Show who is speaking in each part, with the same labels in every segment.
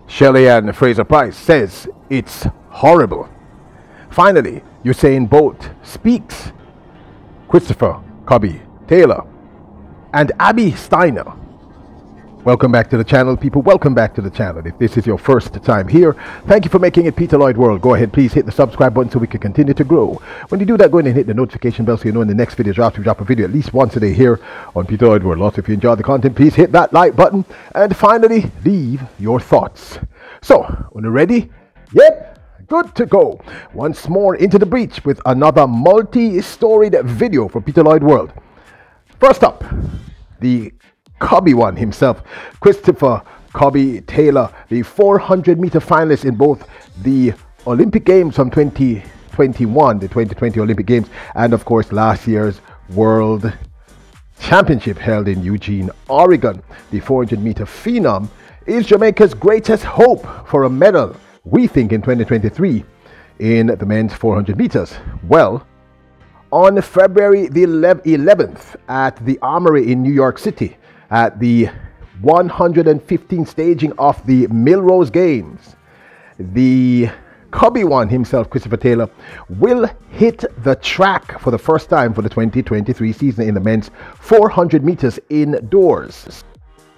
Speaker 1: Shelley and Fraser Pryce says it's horrible. Finally, Usain Bolt speaks. Christopher Cobby Taylor and Abby Steiner. Welcome back to the channel, people. Welcome back to the channel. If this is your first time here, thank you for making it Peter Lloyd World. Go ahead, please hit the subscribe button so we can continue to grow. When you do that, go ahead and hit the notification bell so you know when the next video drops. We drop a video at least once a day here on Peter Lloyd World. Also, if you enjoyed the content, please hit that like button. And finally, leave your thoughts. So, when you're ready, yep, good to go. Once more into the breach with another multi-storied video for Peter Lloyd World. First up, the Cobby one himself, Christopher Cobby Taylor, the 400-meter finalist in both the Olympic Games from 2021, the 2020 Olympic Games, and of course last year's World Championship held in Eugene, Oregon. The 400-meter phenom is Jamaica's greatest hope for a medal, we think, in 2023 in the men's 400 meters. Well, on February the 11th at the Armory in New York City, at the 115th staging of the Millrose Games, the Cobby one himself, Christopher Taylor, will hit the track for the first time for the 2023 season in the men's 400 meters indoors.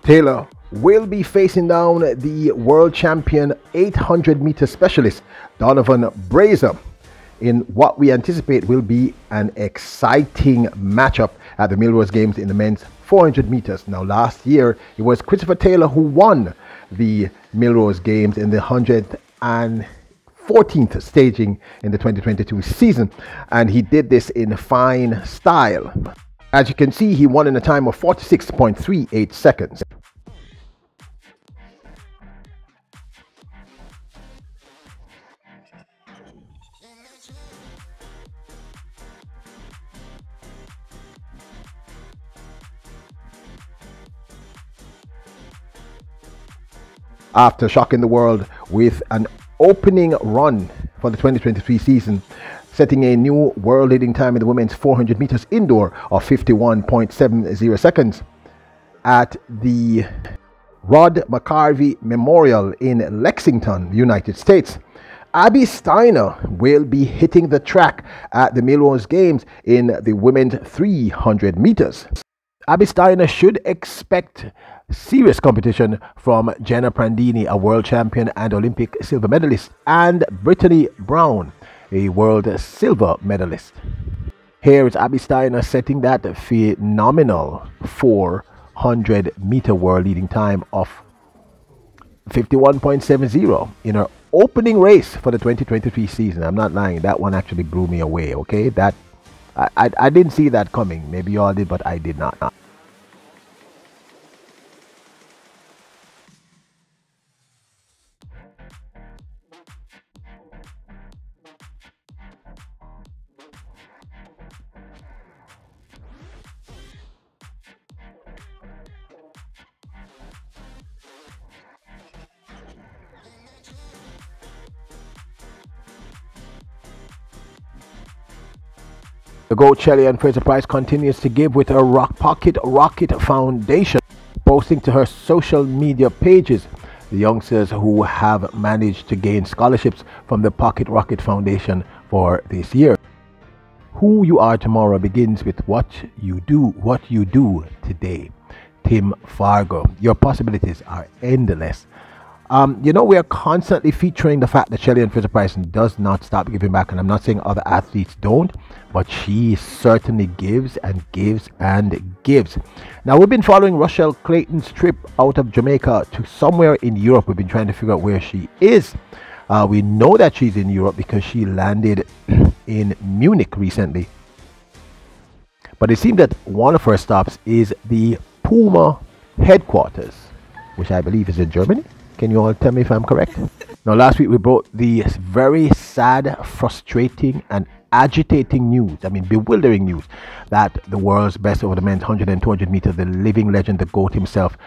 Speaker 1: Taylor will be facing down the world champion 800-meter specialist Donovan Brazier in what we anticipate will be an exciting matchup at the Millrose Games in the men's 400 meters. Now, last year it was Christopher Taylor who won the Millrose Games in the 114th staging in the 2022 season, and he did this in fine style. As you can see, he won in a time of 46.38 seconds. After shocking the world with an opening run for the 2023 season, setting a new world leading time in the women's 400 meters indoor of 51.70 seconds at the Rod McCarvey Memorial in Lexington, United States, Abby Steiner will be hitting the track at the Millrose Games in the women's 300 meters. Abby Steiner should expect serious competition from Jenna Prandini, a world champion and Olympic silver medalist, and Brittany Brown, a world silver medalist. Here is Abby Steiner setting that phenomenal 400-meter world leading time of 51.70 in her opening race for the 2023 season. I'm not lying, that one actually blew me away, okay? That I didn't see that coming. Maybe you all did, but I did not. The GOAT Shelley and Fraser Pryce continues to give with her Pocket Rocket Foundation, posting to her social media pages the youngsters who have managed to gain scholarships from the Pocket Rocket Foundation for this year. Who you are tomorrow begins with what you do today. Tim Fargo. Your possibilities are endless. You know, we are constantly featuring the fact that Shelley and Fraser Pryce does not stop giving back, and I'm not saying other athletes don't, but she certainly gives and gives and gives. Now, we've been following Rochelle Clayton's trip out of Jamaica to somewhere in Europe. We've been trying to figure out where she is. We know that she's in Europe because she landed in Munich recently. But it seems that one of her stops is the Puma headquarters, which I believe is in Germany. Can you all tell me if I'm correct? Now, last week we brought the very sad, frustrating, and agitating news, bewildering news, that the world's best over the men's 100 and 200 meters, the living legend, the GOAT himself,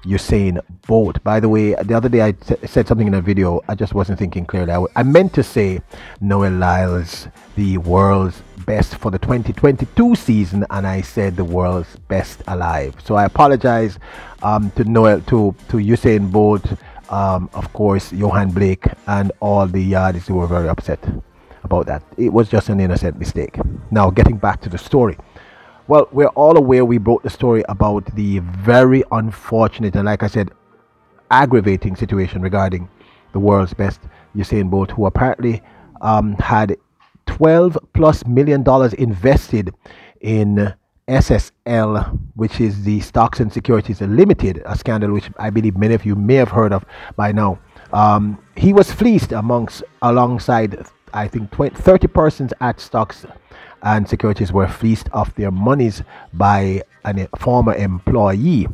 Speaker 1: Usain Bolt. By the way, the other day I said something in a video, I just wasn't thinking clearly. I meant to say Noel Lyles, the world's best for the 2022 season, and I said the world's best alive. So I apologize to Usain Bolt, Of course, Johan Blake and all the yardies who were very upset about that. It was just an innocent mistake. Now, getting back to the story. Well, we're all aware we broke the story about the very unfortunate and, like I said, aggravating situation regarding the world's best Usain Bolt, who apparently had $12+ million invested in SSL, which is the Stocks and Securities Limited, a scandal which I believe many of you may have heard of by now. He was fleeced alongside, I think, 30 persons at Stocks and Securities were fleeced of their monies by a former employee.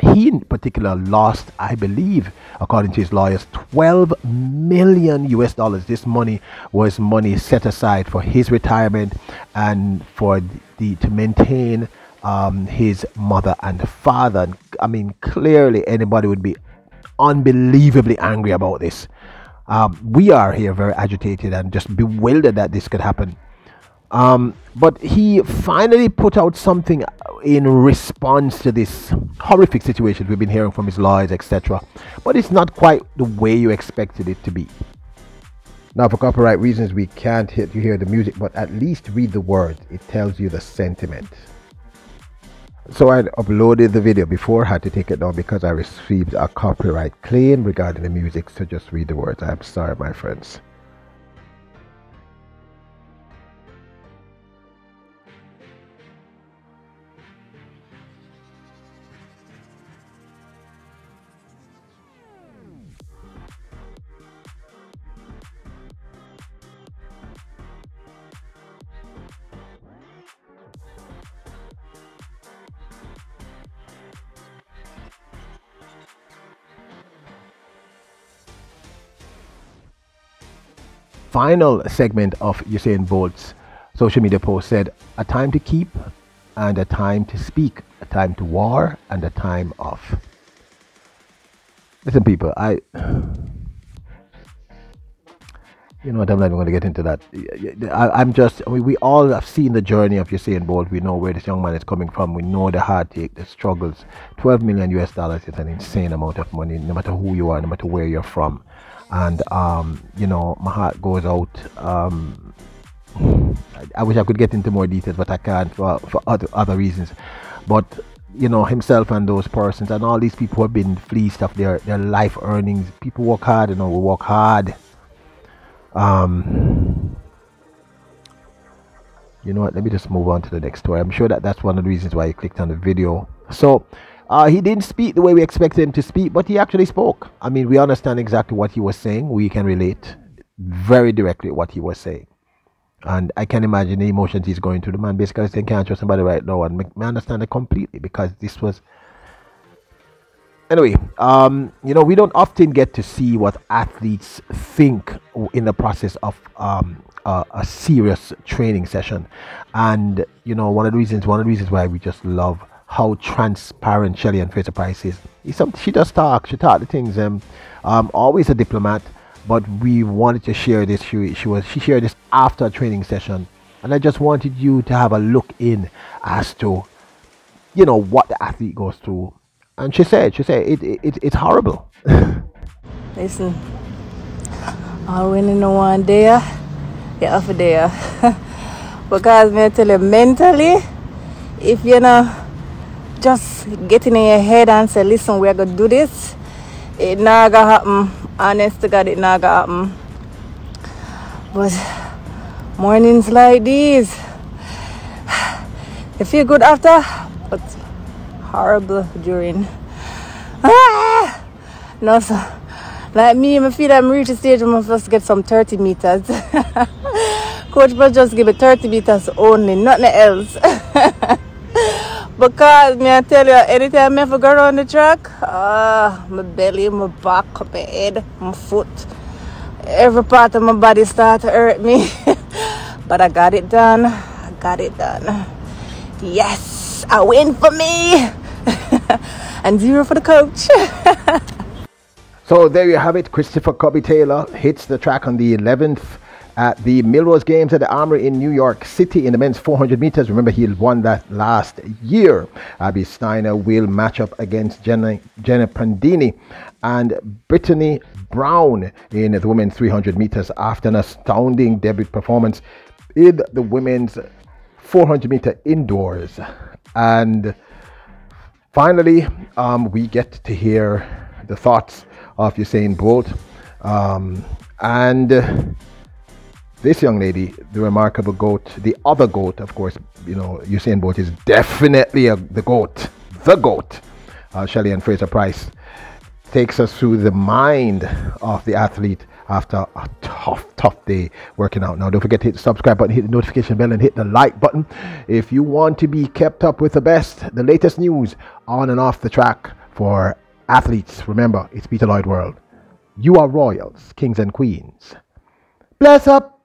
Speaker 1: He in particular lost, I believe, according to his lawyers, $12 million US. This money was money set aside for his retirement and for to maintain his mother and father. I mean, clearly anybody would be unbelievably angry about this. We are here very agitated and just bewildered that this could happen. But he finally put out something in response to this horrific situation we've been hearing from his lawyers, etc. But it's not quite the way you expected it to be. Now, for copyright reasons, we can't hear the music, but at least read the words. It tells you the sentiment. So I uploaded the video before, had to take it down because I received a copyright claim regarding the music. So just read the words. I'm sorry, my friends. Final segment of Usain Bolt's social media post said, a time to keep and a time to speak, a time to war and a time off. Listen, people, you know what, I'm not even going to get into that. We all have seen the journey of Usain Bolt. We know where this young man is coming from. We know the heartache, the struggles. $12 million US is an insane amount of money, no matter who you are, no matter where you're from. And you know, my heart goes out. I wish I could get into more details, but I can't for other reasons. But you know, himself and those persons and all these people who have been fleeced of their life earnings. People work hard, you know, we work hard. You know what, let me just move on to the next story. I'm sure that's one of the reasons why you clicked on the video. So he didn't speak the way we expected him to speak, but he actually spoke. I mean, we understand exactly what he was saying. We can relate very directly what he was saying. And I can imagine the emotions he's going through. The man basically saying, can't trust somebody right now. And I understand it completely because this was... Anyway, you know, we don't often get to see what athletes think in the process of a serious training session. And, you know, one of the reasons why we just love how transparent Shelly and Fraser Pryce is. She does talk. She talk the things. Always a diplomat, but we wanted to share this. She shared this after a training session, and I just wanted you to have a look in as to, you know, what the athlete goes through. And she said it's horrible.
Speaker 2: Listen, all we know one day, you're off a day. Because me tell you, mentally, if you know, just get in your head and say, listen, we're going to do this, it not going to happen. Honest to God, it not going to happen. But mornings like these, you feel good after, but horrible during. No, sir. Like me, I feel I'm reaching a stage where I'm supposed to get some 30 meters. Coach must just give me 30 meters only, nothing else. Because, me I tell you, anytime I go around the track, my belly, my back, my head, my foot, every part of my body starts to hurt me. But I got it done. Yes, a win for me. And 0 for the coach.
Speaker 1: So there you have it. Christopher Cobby Taylor hits the track on the 11th at the Melrose Games at the Armory in New York City in the men's 400 meters. Remember, he won that last year. Abby Steiner will match up against Jenna Pandini and Brittany Brown in the women's 300 meters after an astounding debut performance in the women's 400 meter indoors. And finally, we get to hear the thoughts of Usain Bolt. And this young lady, the remarkable GOAT, the other GOAT, of course, you know, Usain Bolt is definitely the GOAT. Shelley and Fraser Pryce takes us through the mind of the athlete after a tough day working out. Now, don't forget to hit the subscribe button, hit the notification bell, and hit the like button if you want to be kept up with the best, the latest news on and off the track for athletes. Remember, it's Peter Lloyd World. You are royals, kings and queens. Bless up.